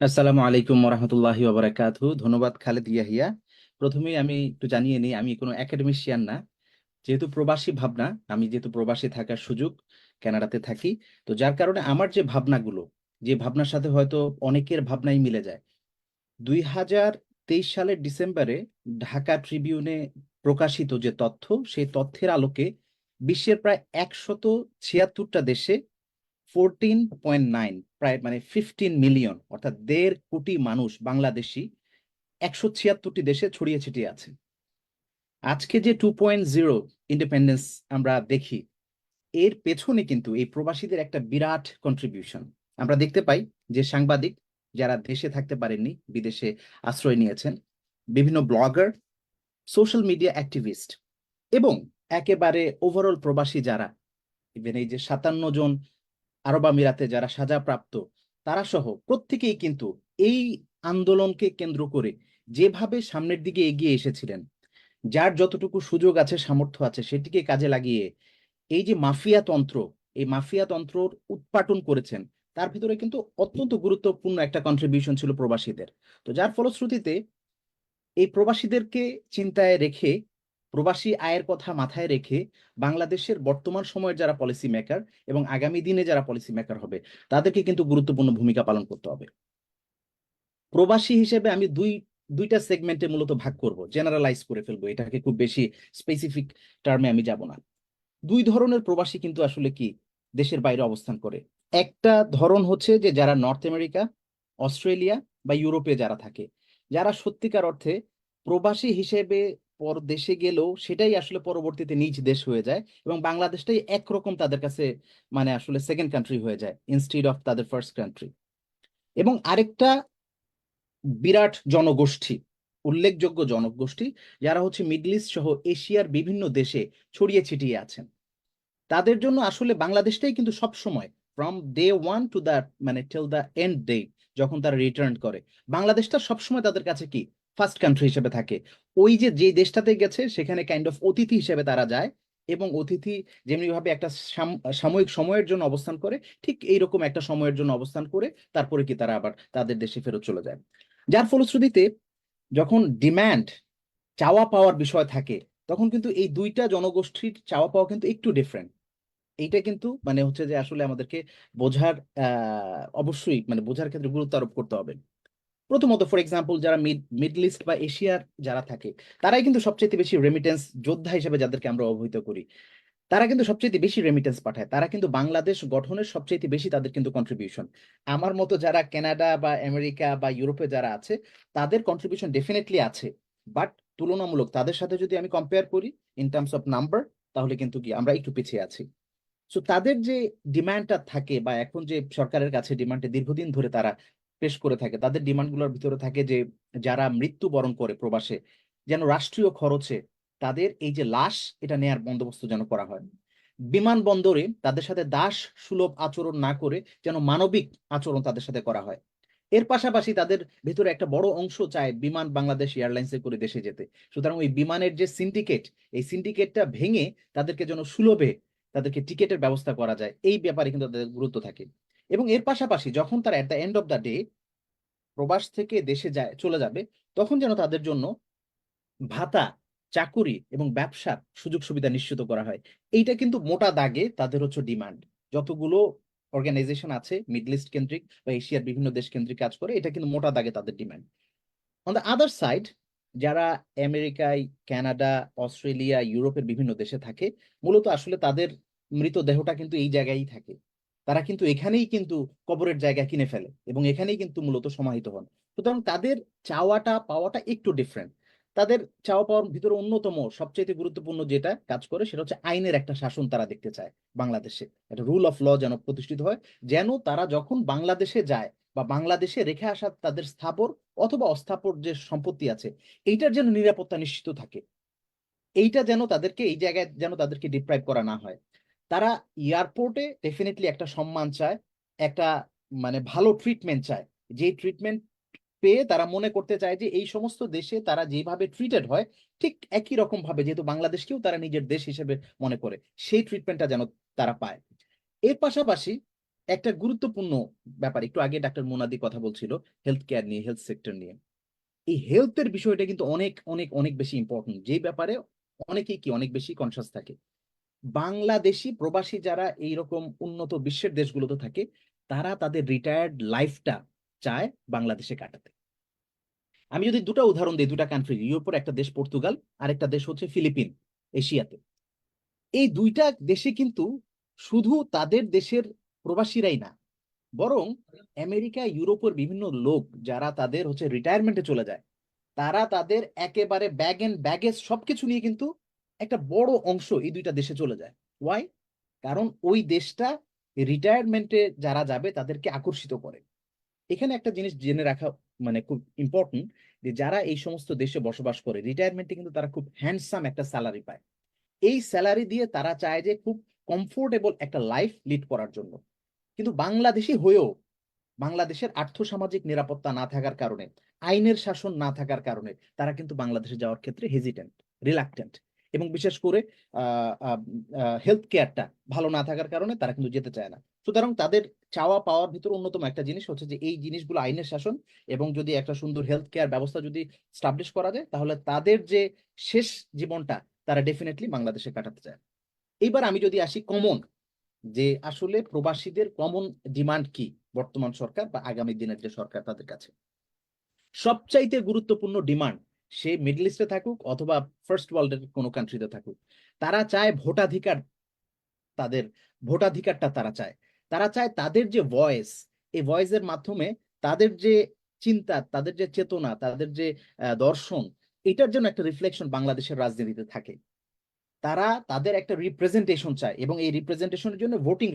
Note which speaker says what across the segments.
Speaker 1: আসসালামু আলাইকুম রহমতুল্লাহি ওবরাকাতহু। ধন্যবাদ খালেদ ইয়াহিয়া। প্রথমেই আমি একটু জানিয়ে নিই, আমি কোনো একাডেমিশিয়ান না। যেহেতু প্রবাসী ভাবনা, আমি যেহেতু প্রবাসী থাকার সুযোগ, কানাডাতে থাকি, তো যার কারণে আমার যে ভাবনাগুলো, যে ভাবনার সাথে হয়তো অনেকের ভাবনাই মিলে যায়। 2023 সালের ডিসেম্বরে ঢাকা ট্রিবিউনে প্রকাশিত যে তথ্য, সেই তথ্যের আলোকে বিশ্বের প্রায় 176টা দেশে 14.9, প্রায় মানে 15 মিলিয়ন, অর্থাৎ 1.5 কোটি মানুষ বাংলাদেশি 176টি দেশে ছড়িয়ে ছিটিয়ে আছে। আজকে যে 2.0 ইন্ডিপেন্ডেন্স আমরা দেখি, এর পেছনে কিন্তু এই প্রবাসীদের একটা বিরাট কন্ট্রিবিউশন আমরা দেখতে পাই। যে সাংবাদিক যারা দেশে থাকতে পারেননি, বিদেশে আশ্রয় নিয়েছেন, বিভিন্ন ব্লগার, সোশ্যাল মিডিয়া অ্যাক্টিভিস্ট, এবং একেবারে ওভারঅল প্রবাসী যারা, ইভেন এই যে 57 জন আরব আমিরাতে যারা সাজাপ্রাপ্ত, তারা সহ প্রত্যেকেই কিন্তু এই আন্দোলনকে কেন্দ্র করে যেভাবে সামনের দিকে এগিয়ে এসেছিলেন, যার যতটুকু সুযোগ আছে, সামর্থ্য আছে, সেটিকে কাজে লাগিয়ে এই যে মাফিয়া তন্ত্র, এই মাফিয়া তন্ত্রর উৎপাটন করেছেন। তার ভিতরে কিন্তু অত্যন্ত গুরুত্বপূর্ণ একটা কন্ট্রিবিউশন ছিল প্রবাসীদের। তো যার ফলশ্রুতিতে এই প্রবাসীদেরকে চিন্তায় রেখে, প্রবাসী আয়ের কথা মাথায় রেখে, বাংলাদেশের বর্তমান সময়ের যারা পলিসি মেকার এবং আগামী দিনে যারা পলিসি মেকার হবে, তাদেরকে কিন্তু গুরুত্বপূর্ণ ভূমিকা পালন করতে হবে। প্রবাসী হিসেবে আমি দুইটা সেগমেন্টে মূলত ভাগ করব, জেনারেলাইজ করে ফেলবো, এটাকে খুব বেশি স্পেসিফিক টার্মে আমি যাব না। দুই ধরনের প্রবাসী কিন্তু আসলে কি দেশের বাইরে অবস্থান করে। একটা ধরন হচ্ছে যে যারা নর্থ আমেরিকা, অস্ট্রেলিয়া বা ইউরোপে যারা থাকে, যারা সত্যিকার অর্থে প্রবাসী হিসেবে পর দেশে গেলেও সেটাই আসলে পরবর্তীতে নিজ দেশ হয়ে যায়, এবং বাংলাদেশটাই একরকম তাদের কাছে মানে আসলে সেকেন্ড কান্ট্রি হয়ে যায় ইনস্টিড অফ তাদের ফার্স্ট কান্ট্রি। এবং আরেকটা বিরাট জনগোষ্ঠী, উল্লেখযোগ্য জনগোষ্ঠী, যারা হচ্ছে মিডল ইস্ট সহ এশিয়ার বিভিন্ন দেশে ছড়িয়ে ছিটিয়ে আছেন। তাদের জন্য আসলে বাংলাদেশটাই কিন্তু সব সময়, ফ্রম ডে 1 টু দ্য মানে টিল দ্য এন্ড ডে, যখন তারা রিটার্ন করে, বাংলাদেশটা সবসময় তাদের কাছে কি ফার্স্ট কান্ট্রি হিসেবে থাকে। ওই যে যে দেশটাতে গেছে সেখানে কাইন্ড অফ অতিথি হিসেবে তারা যায়, এবং অতিথি যেমনি ভাবে একটা সাময়িক সময়ের জন্য অবস্থান করে, ঠিক এইরকম একটা সময়ের জন্য অবস্থান করে তারপরে কি তারা আবার তাদের দেশে ফেরত চলে যায়। যার ফলশ্রুতিতে যখন ডিম্যান্ড, চাওয়া পাওয়ার বিষয় থাকে, তখন কিন্তু এই দুইটা জনগোষ্ঠীর চাওয়া পাওয়া কিন্তু একটু ডিফারেন্ট। এইটা কিন্তু মানে হচ্ছে যে আসলে আমাদেরকে বোঝার, অবশ্যই মানে বোঝার ক্ষেত্রে গুরুত্ব আরোপ করতে হবে। প্রথমত, ফর এক্সাম্পল, যারা মিডল ইস্ট বা এশিয়ার যারা থাকে, তারাই কিন্তু সবচেয়ে বেশি রেমিটেন্স যোদ্ধা হিসেবে যাদেরকে আমরা অবহিত করি, তারা কিন্তু সবচেয়ে বেশি রেমিটেন্স পাঠায়। তারা কিন্তু বাংলাদেশ গঠনের সবচেয়ে বেশি তাদের কিন্তু কন্ট্রিবিউশন। আমার মতো যারা কানাডা বা আমেরিকা বা ইউরোপে যারা আছে, তাদের কন্ট্রিবিউশন ডেফিনেটলি আছে, বাট তুলনামূলক তাদের সাথে যদি আমি কম্পেয়ার করি ইন টার্মস অফ নাম্বার, তাহলে কিন্তু কি আমরা একটু পিছিয়ে আছি। সো তাদের যে ডিমান্ডটা থাকে, বা এখন যে সরকারের কাছে ডিমান্ডটা দীর্ঘদিন ধরে তারা পেশ করে থাকে, তাদের ডিমান্ডগুলোর ভিতরে থাকে যে যারা মৃত্যুবরণ করে প্রবাসে, যেন রাষ্ট্রীয় খরচে তাদের এই যে লাশ, এটা নেয়ার বন্দোবস্ত যেন করা হয়। বিমানবন্দরে তাদের সাথে দাস সুলভ আচরণ না করে যেন মানবিক আচরণ তাদের সাথে করা হয়। এর পাশাপাশি তাদের ভেতরে একটা বড় অংশ চায় বিমান বাংলাদেশ এয়ারলাইন্সে করে দেশে যেতে। সুতরাং ওই বিমানের যে সিন্ডিকেট, এই সিন্ডিকেটটা ভেঙে তাদেরকে যেন সুলভে তাদেরকে টিকেটের ব্যবস্থা করা যায়, এই ব্যাপারে কিন্তু তাদের গুরুত্ব থাকে। এবং এর পাশাপাশি যখন তারা at the end of the day প্রবাস থেকে দেশে যায় চলে যাবে, তখন যেন তাদের জন্য ভাতা, চাকুরি এবং ব্যবসার সুযোগ সুবিধা নিশ্চিত করা হয়। এইটা কিন্তু মোটা দাগে তাদের হচ্ছে ডিমান্ড। যতগুলো অর্গানাইজেশন আছে মিডল ইস্ট কেন্দ্রিক বা এশিয়ার বিভিন্ন দেশ কেন্দ্রিক কাজ করে, এটা কিন্তু মোটা দাগে তাদের demand. On the other side, যারা আমেরিকায়, কানাডা, অস্ট্রেলিয়া, ইউরোপের বিভিন্ন দেশে থাকে, মূলত আসলে তাদের মৃতদেহটা কিন্তু এই জায়গায় থাকে। তারা কিন্তু এখানেই কিন্তু কবরের জায়গা কিনে ফেলে এবং এখানেই কিন্তু মূলত সমাহিত হন। সুতরাং তাদের চাওয়াটা পাওয়াটা একটু ডিফারেন্ট। তাদের চাওয়া পাওয়ার ভিতরে অন্যতম সবচেয়ে গুরুত্বপূর্ণ যেটা কাজ করে, সেটা হচ্ছে আইনের একটা শাসন তারা দেখতে চায় বাংলাদেশে, একটা রুল অফ ল যেন প্রতিষ্ঠিত হয়, যেন তারা যখন বাংলাদেশে যায় বা বাংলাদেশে রেখে আসা তাদের স্থাবর অথবা অস্থাপর যে সম্পত্তি আছে, এইটার যেন নিরাপত্তা নিশ্চিত থাকে। এইটা যেন তাদেরকে এই জায়গায় যেন তাদেরকে ডিপ্রাইভ করা না হয়। তারা এয়ারপোর্টে ডেফিনেটলি একটা সম্মান চায়, একটা মানে ভালো ট্রিটমেন্ট চায়। যে ট্রিটমেন্ট পেয়ে তারা মনে করতে চায় যে এই সমস্ত দেশে তারা যেভাবে ট্রিটেড হয়, ঠিক একই রকম ভাবে, যেহেতু বাংলাদেশকেও তারা নিজের দেশ হিসেবে মনে করে, সেই ট্রিটমেন্টটা যেন তারা পায়। এর পাশাপাশি একটা গুরুত্বপূর্ণ ব্যাপার, একটু আগে ডাক্তার মোনাদি কথা বলছিল হেলথ কেয়ার নিয়ে, হেলথ সেক্টর নিয়ে। এই হেলথের বিষয়টা কিন্তু অনেক অনেক অনেক বেশি ইম্পর্টেন্ট, যেই ব্যাপারে অনেকেই কি অনেক বেশি কনসাস থাকে। বাংলাদেশি প্রবাসী যারা এইরকম উন্নত বিশ্বের দেশগুলোতে থাকে, তারা তাদের রিটায়ার্ড লাইফটা চায় বাংলাদেশে কাটাতে। আমি যদি দুটো উদাহরণ দিই, দুটা কান্ট্রি, ইউরোপের একটা দেশ পর্তুগাল, আর একটা দেশ হচ্ছে ফিলিপিন, এশিয়াতে। এই দুইটা দেশে কিন্তু শুধু তাদের দেশের প্রবাসীরাই না, বরং আমেরিকা ইউরোপের বিভিন্ন লোক যারা তাদের হচ্ছে রিটায়ারমেন্টে চলে যায়, তারা তাদের একেবারে ব্যাগ এন্ড ব্যাগেজ সবকিছু নিয়ে কিন্তু একটা বড় অংশ এই দুইটা দেশে চলে যায়। ওয়াই? কারণ ওই দেশটা রিটায়ারমেন্টে যারা যাবে তাদেরকে আকর্ষিত করে। এখানে একটা জিনিস জেনে রাখা মানে খুব ইম্পর্টেন্ট, যে যারা এই সমস্ত দেশে বসবাস করে রিটায়ারমেন্টে কিন্তু তারা খুব হ্যান্ডসাম একটা স্যালারি পায়। এই স্যালারি দিয়ে তারা চায় যে খুব কমফোর্টেবল একটা লাইফ লিড করার জন্য। কিন্তু বাংলাদেশি হয়েও বাংলাদেশের আর্থসামাজিক নিরাপত্তা না থাকার কারণে, আইনের শাসন না থাকার কারণে তারা কিন্তু বাংলাদেশে যাওয়ার ক্ষেত্রে হেজিটেন্ট, রিলাক্টেন্ট। এবং বিশেষ করে হেলথ কেয়ারটা ভালো না থাকার কারণে তারা কিন্তু যেতে চায় না। সুতরাং তাদের চাওয়া পাওয়ার ভিতরে অন্যতম একটা জিনিস হচ্ছে যে এই জিনিসগুলো আইনের শাসন, এবং যদি একটা সুন্দর হেলথ কেয়ার ব্যবস্থা যদি স্টাবলিশ করা যায়, তাহলে তাদের যে শেষ জীবনটা তারা ডেফিনেটলি বাংলাদেশে কাটাতে চায়। এইবার আমি যদি আসি কমন, যে আসলে প্রবাসীদের কমন ডিমান্ড কি বর্তমান সরকার বা আগামী দিনের যে সরকার তাদের কাছে, সবচাইতে গুরুত্বপূর্ণ ডিমান্ড, সে মিডল ইস্টে থাকুক অথবা ফার্স্ট ওয়ার্ল্ডের কোনো কান্ট্রিতে থাকুক, তারা চায় ভোটাধিকার। তাদের ভোটাধিকারটা তারা চায়। তারা চায় তাদের যে ভয়েস, এই ভয়েসের মাধ্যমে তাদের যে চিন্তা, তাদের যে চেতনা, তাদের যে দর্শন, এটার জন্য একটা রিফ্লেকশন বাংলাদেশের রাজনীতিতে থাকে। তারা তাদের একটা রিপ্রেজেন্টেশন চায়, এবং এই রিপ্রেজেন্টেশনের জন্য ভোটিং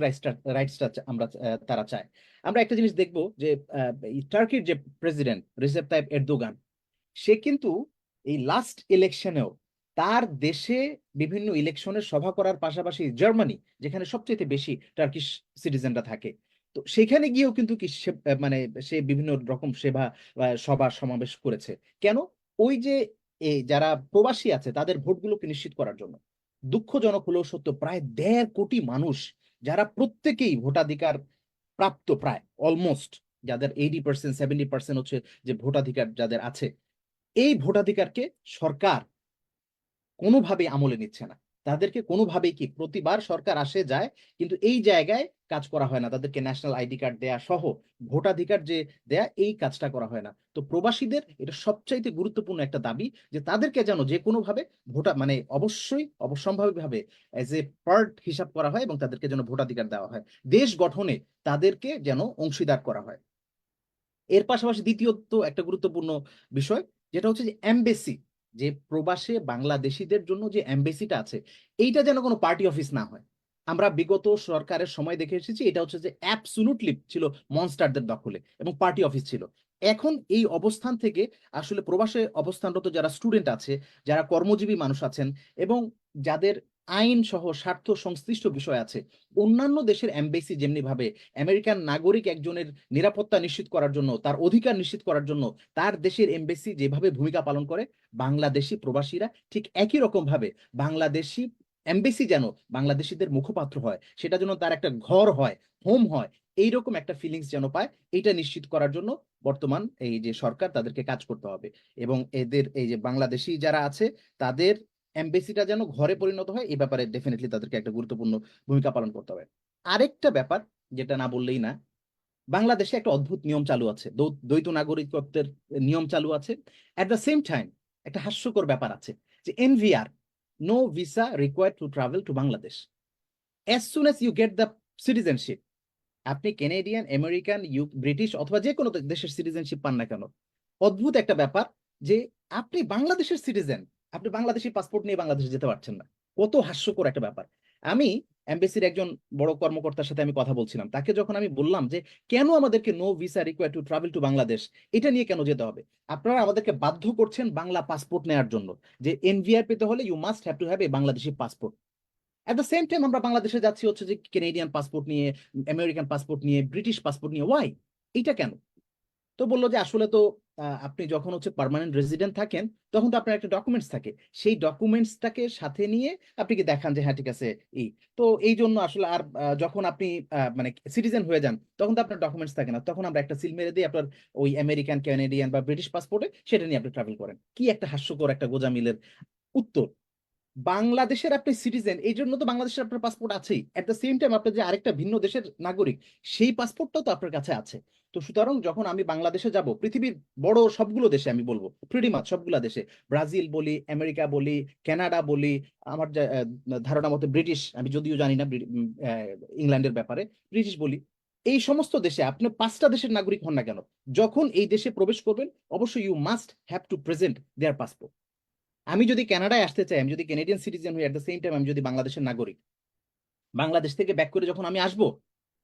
Speaker 1: রাইটসটা আমরা তারা চায়। আমরা একটা জিনিস দেখব যে টার্কির যে প্রেসিডেন্ট রিসেপ তাইপ এরদোগান, সে কিন্তু এই লাস্ট ইলেকশনেও তার দেশে বিভিন্ন ইলেকশনের সভা করার পাশাপাশি জার্মানি, যেখানে সবচেয়ে বেশি টার্কিশ সিটিজেনরা থাকে, তো সেখানে গিয়েও কিন্তু কি মানে সে বিভিন্ন রকম সেবা সভা সমাবেশ করেছে। কেন? ওই যে এই যারা প্রবাসী আছে তাদের ভোটগুলোকে নিশ্চিত করার জন্য। দুঃখজনক হলেও সত্য, প্রায় 1.5 কোটি মানুষ, যারা প্রত্যেকেই ভোটাধিকার প্রাপ্ত, প্রায় অলমোস্ট, যাদের 80% 70% হচ্ছে যে ভোটাধিকার যাদের আছে, এই ভোটাধিকারকে সরকার কোনোভাবেই আমলে নিচ্ছে না। তাদেরকে কোনোভাবেই, কি প্রতিবার সরকার আসে যায়, কিন্তু এই জায়গায় কাজ করা হয় না, তাদেরকে ন্যাশনাল আইডি কার্ড দেয়া সহ ভোটাধিকার যে দেয়া, এই কাজটা করা হয় না। তো প্রবাসীদের এটা সবচাইতে গুরুত্বপূর্ণ একটা দাবি, যে তাদেরকে যেন যে কোনোভাবে ভোটা মানে অবশ্যই অবশ্যম্ভাবীভাবে এজ এ পার্ট হিসাব করা হয়, এবং তাদেরকে যেন ভোটাধিকার দেওয়া হয়, দেশ গঠনে তাদেরকে যেন অংশীদার করা হয়। এর পাশাপাশি দ্বিতীয়ত একটা গুরুত্বপূর্ণ বিষয়, যেটা হচ্ছে যে এমবেসি, যে প্রবাসে বাংলাদেশিদের জন্য যে এমবেসিটা আছে, এইটা যেন কোনো পার্টি অফিস না হয়। আমরা বিগত সরকারের সময় দেখে এসেছি এটা হচ্ছে যে অ্যাবসুলুটলি ছিল মনস্টারদের দখলে, এবং পার্টি অফিস ছিল। এখন এই অবস্থান থেকে আসলে প্রবাসে অবস্থানরত যারা স্টুডেন্ট আছে, যারা কর্মজীবী মানুষ আছেন, এবং যাদের আইন সহ স্বার্থ সংশ্লিষ্ট বিষয় আছে, অন্যান্য দেশের এমবেসি যেমনি ভাবে আমেরিকান নাগরিক একজনের নিরাপত্তা নিশ্চিত করার জন্য, তার অধিকার নিশ্চিত করার জন্য তার দেশের এমবেসি যেভাবে ভূমিকা পালন করে, বাংলাদেশি প্রবাসীরা ঠিক একই রকম ভাবে বাংলাদেশি এমবেসি যেন বাংলাদেশিদের মুখপাত্র হয়, সেটা যেন তার একটা ঘর হয়, হোম হয়, এইরকম একটা ফিলিংস যেন পায়, এইটা নিশ্চিত করার জন্য বর্তমান এই যে সরকার, তাদেরকে কাজ করতে হবে। এবং এদের এই যে বাংলাদেশি যারা আছে, তাদের এমবেসিটা যেন ঘরে পরিণত হয়, এই ব্যাপারে ডেফিনেটলি তাদেরকে একটা গুরুত্বপূর্ণ ভূমিকা পালন করতে হবে। আরেকটা ব্যাপার যেটা না বললেই না, বাংলাদেশে একটা অদ্ভুত নিয়ম চালু আছে, দ্বৈত নাগরিকত্বের নিয়ম চালু আছে। অ্যাট দ্য সেম টাইম একটা হাস্যকর ব্যাপার আছে, যে NVR, no visa required to travel to Bangladesh, as soon as you get the citizenship. আপনি কেনেডিয়ান, আমেরিকান, ব্রিটিশ অথবা যে কোনো দেশের সিটিজেনশিপ পান না কেন, অদ্ভুত একটা ব্যাপার, যে আপনি বাংলাদেশের সিটিজেন, আপনি বাংলাদেশি পাসপোর্ট নিয়ে বাংলাদেশে যেতে পারছেন না। কত হাস্যকর একটা ব্যাপার। আমি এমবেসির একজন বড় কর্মকর্তার সাথে আমি কথা বলছিলাম, তাকে যখন আমি বললাম যে কেন আমাদেরকে no visa required to travel to Bangladesh, এটা নিয়ে কেন যেতে হবে, আপনারা আমাদেরকে বাধ্য করছেন বাংলা পাসপোর্ট নেওয়ার জন্য, যে এনভিআর পেতে হলে you must have to have a Bangladeshi passport. At the same time আমরা বাংলাদেশে যাচ্ছি হচ্ছে যে কেনেডিয়ান পাসপোর্ট নিয়ে, আমেরিকান পাসপোর্ট নিয়ে, ব্রিটিশ পাসপোর্ট নিয়ে, ওয়াই? এটা কেন? তো বললো যে আসলে তো আপনি যখন হচ্ছে পার্মানেন্ট রেসিডেন্ট থাকেন, তখন তো আপনার একটা ডকুমেন্টস থাকে। সেই ডকুমেন্টসটাকে সাথে নিয়ে আপনি কি দেখান যে হ্যাঁ ঠিক আছে এই। তো এই জন্য আসলে আর যখন আপনি মানে সিটিজেন হয়ে যান, তখন তো আপনার ডকুমেন্টস থাকে না, তখন আমরা একটা সিল মেরে দিই আপনার ওই আমেরিকান, ক্যানাডিয়ান বা ব্রিটিশ পাসপোর্টে, সেটা নিয়ে আপনি ট্রাভেল করেন। কি একটা হাস্যকর একটা গোজামিলের উত্তর। বাংলাদেশের আপনি সিটিজেন, এই জন্য তো বাংলাদেশের আপনার পাসপোর্ট আছেই, এট দ্য সেম টাইম আপনার যে আরেকটা ভিন্ন দেশের নাগরিক, সেই পাসপোর্টটাও তো আপনার কাছে আছে। তো সুতরাং যখন আমি বাংলাদেশে যাব, পৃথিবীর বড় সবগুলো দেশে আমি বলবো, প্রিটি মাচ সবগুলো দেশে, ব্রাজিল বলি, আমেরিকা বলি, কানাডা বলি, আমার যে ধারণা মতো ব্রিটিশ, আমি যদিও জানি না ইংল্যান্ডের ব্যাপারে, ব্রিটিশ বলি, এই সমস্ত দেশে আপনি পাঁচটা দেশের নাগরিক হন না কেন, যখন এই দেশে প্রবেশ করবেন, অবশ্যই you must have to present their passport. আমি যদি কানাডায় আসতে চাই, আমি যদি ক্যানাডিয়ান সিটিজেন হই, এট দ্য সেম টাইম আমি যদি বাংলাদেশের নাগরিক, বাংলাদেশ থেকে ব্যাক করে যখন আমি আসব,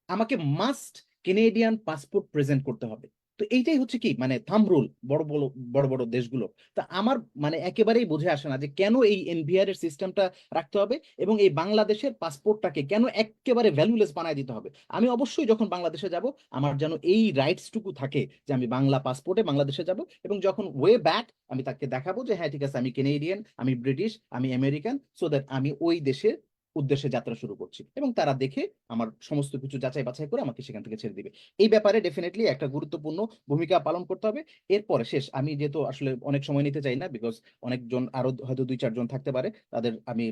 Speaker 1: আমাকে মাস্ট কেনেডিয়ান পাসপোর্ট প্রেজেন্ট করতে হবে। তো এইটাই হচ্ছে কি মানে থাম্ব রুল বড় বড় বড় বড় দেশগুলো। তা আমার মানে একেবারেই বুঝে আসে না যে কেন এই এনভিআর এর সিস্টেমটা রাখতে হবে, এবং এই বাংলাদেশের পাসপোর্টটাকে কেন একেবারে ভ্যালুলেস বানায় দিতে হবে। আমি অবশ্যই যখন বাংলাদেশে যাব, আমার যেন এই রাইটসটুকু থাকে যে আমি বাংলা পাসপোর্টে বাংলাদেশে যাব, এবং যখন ওয়ে ব্যাক আমি তাকে দেখাবো যে হ্যাঁ ঠিক আছে আমি কেনেডিয়ান, আমি ব্রিটিশ, আমি আমেরিকান, সো দ্যাট আমি ওই দেশের উদ্দেশ্যে যাত্রা শুরু করছি, এবং তারা দেখে আমার সমস্ত কিছু যাচাই বাছাই করে আমাকে সেখান থেকে ছেড়ে দিবে। এই ব্যাপারে ডেফিনেটলি একটা গুরুত্বপূর্ণ ভূমিকা পালন করতে হবে। এরপরে শেষ, আমি যেহেতু আসলে অনেক সময় নিতে চাই না, বিকজ অনেকজন আরো হয়তো দুই চারজন থাকতে পারে, তাদের আমি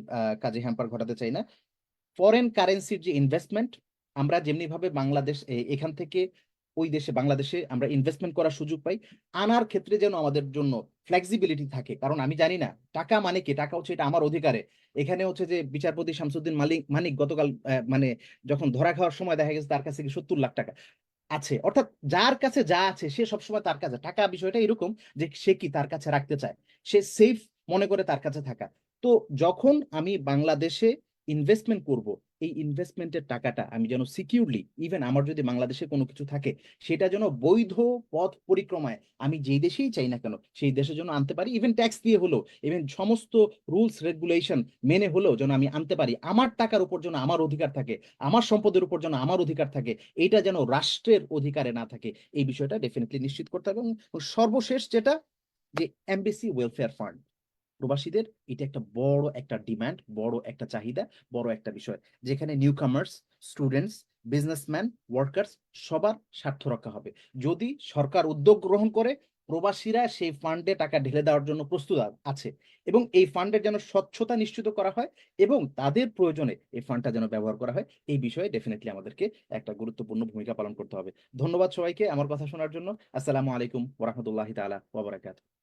Speaker 1: কাজে হ্যাম্পার ঘটাতে চাই না। ফরেন কারেন্সির যে ইনভেস্টমেন্ট, আমরা যেমনি ভাবে বাংলাদেশ এখান থেকে ওই দেশে বাংলাদেশে আমরা ইনভেস্টমেন্ট করার সুযোগ পাই, আনার ক্ষেত্রে যেন আমাদের জন্য ফ্লেক্সিবিলিটি থাকে। কারণ আমি জানি না টাকা মানে কি, টাকা হচ্ছে এটা আমার অধিকারে। এখানে হচ্ছে যে বিচারপতি শামসুদ্দিন মালিক মানিক গতকাল মানে যখন ধরা খাওয়ার সময় দেখা গেছে তার কাছে কি 70 লাখ টাকা আছে, অর্থাৎ যার কাছে যা আছে সে সবসময় তার কাছে টাকা, বিষয়টা এরকম যে সে কি তার কাছে রাখতে চায়, সে সেফ মনে করে তার কাছে থাকা। তো যখন আমি বাংলাদেশে ইনভেস্টমেন্ট করব, এই ইনভেস্টমেন্টের টাকাটা আমি যেন সিকিউরলি, ইভেন আমার যদি বাংলাদেশে কোনো কিছু থাকে, সেটা যেন বৈধ পথ পরিক্রমায় আমি যেই দেশেই চাই না কেন সেই দেশে যেন আনতে পারি, ইভেন ট্যাক্স দিয়ে হলো, ইভেন সমস্ত রুলস রেগুলেশন মেনে হলেও যেন আমি আনতে পারি। আমার টাকার উপর যেন আমার অধিকার থাকে, আমার সম্পদের উপর যেন আমার অধিকার থাকে, এইটা যেন রাষ্ট্রের অধিকারে না থাকে, এই বিষয়টা ডেফিনেটলি নিশ্চিত করতে হবে। এবং সর্বশেষ যেটা, যে এমবেসি ওয়েলফেয়ার ফান্ড, প্রবাসীদের এটা একটা বড় একটা ডিমান্ড, বড় একটা চাহিদা, বড় একটা বিষয়, যেখানে নিউ কামার্স, স্টুডেন্টস, বিজনেসম্যান, ওয়ার্কার্স, সবার স্বার্থ রক্ষা হবে। যদি সরকার উদ্যোগ গ্রহণ করে, প্রবাসীরা সেই ফান্ডে টাকা ঢেলে দেওয়ার জন্য প্রস্তুত আছে, এবং এই ফান্ডের যেন স্বচ্ছতা নিশ্চিত করা হয়, এবং তাদের প্রয়োজনে এই ফান্ডটা যেন ব্যবহার করা হয়, এই বিষয়ে ডেফিনেটলি আমাদেরকে একটা গুরুত্বপূর্ণ ভূমিকা পালন করতে হবে। ধন্যবাদ সবাইকে আমার কথা শোনার জন্য। আসসালামু আলাইকুম ওরহামতুল্লাহি তাআলা ওয়া বারাকাতুহু।